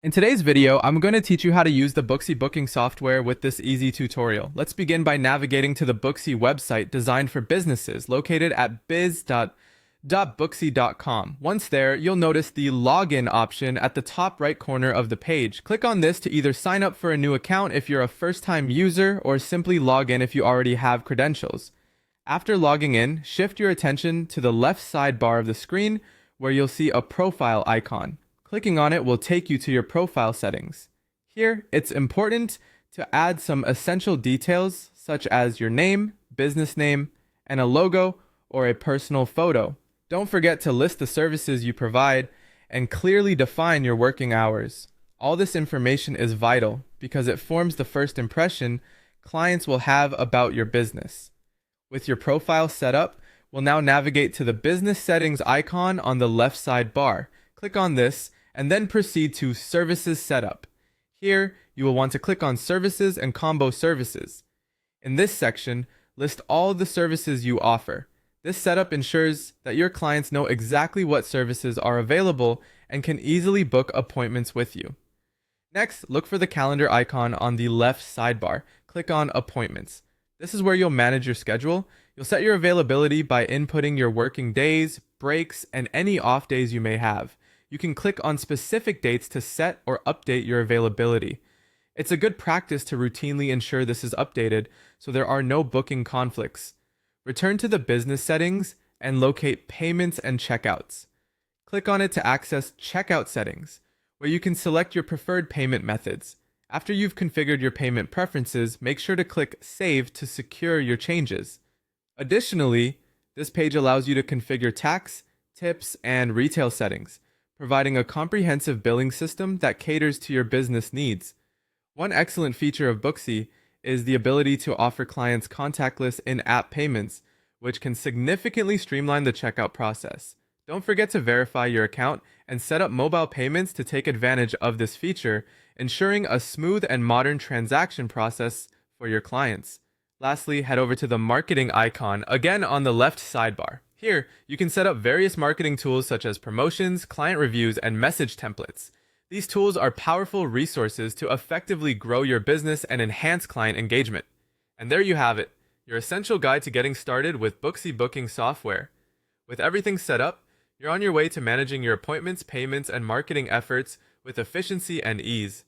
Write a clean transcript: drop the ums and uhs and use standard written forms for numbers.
In today's video, I'm going to teach you how to use the Booksy booking software with this easy tutorial. Let's begin by navigating to the Booksy website designed for businesses located at biz.booksy.com. Once there, you'll notice the login option at the top right corner of the page. Click on this to either sign up for a new account if you're a first-time user or simply log in if you already have credentials. After logging in, shift your attention to the left sidebar of the screen where you'll see a profile icon. Clicking on it will take you to your profile settings. Here, it's important to add some essential details such as your name, business name, and a logo or a personal photo. Don't forget to list the services you provide and clearly define your working hours. All this information is vital because it forms the first impression clients will have about your business. With your profile set up, we'll now navigate to the business settings icon on the left side bar. Click on this and then proceed to Services Setup. Here, you will want to click on Services and Combo Services. In this section, list all the services you offer. This setup ensures that your clients know exactly what services are available and can easily book appointments with you. Next, look for the calendar icon on the left sidebar. Click on Appointments. This is where you'll manage your schedule. You'll set your availability by inputting your working days, breaks, and any off days you may have. You can click on specific dates to set or update your availability. It's a good practice to routinely ensure this is updated so there are no booking conflicts. Return to the business settings and locate Payments and Checkouts. Click on it to access Checkout settings, where you can select your preferred payment methods. After you've configured your payment preferences, make sure to click Save to secure your changes. Additionally, this page allows you to configure tax, tips, and retail settings, providing a comprehensive billing system that caters to your business needs. One excellent feature of Booksy is the ability to offer clients contactless in-app payments, which can significantly streamline the checkout process. Don't forget to verify your account and set up mobile payments to take advantage of this feature, ensuring a smooth and modern transaction process for your clients. Lastly, head over to the marketing icon, again on the left sidebar. Here, you can set up various marketing tools such as promotions, client reviews, and message templates. These tools are powerful resources to effectively grow your business and enhance client engagement. And there you have it, your essential guide to getting started with Booksy booking software. With everything set up, you're on your way to managing your appointments, payments, and marketing efforts with efficiency and ease.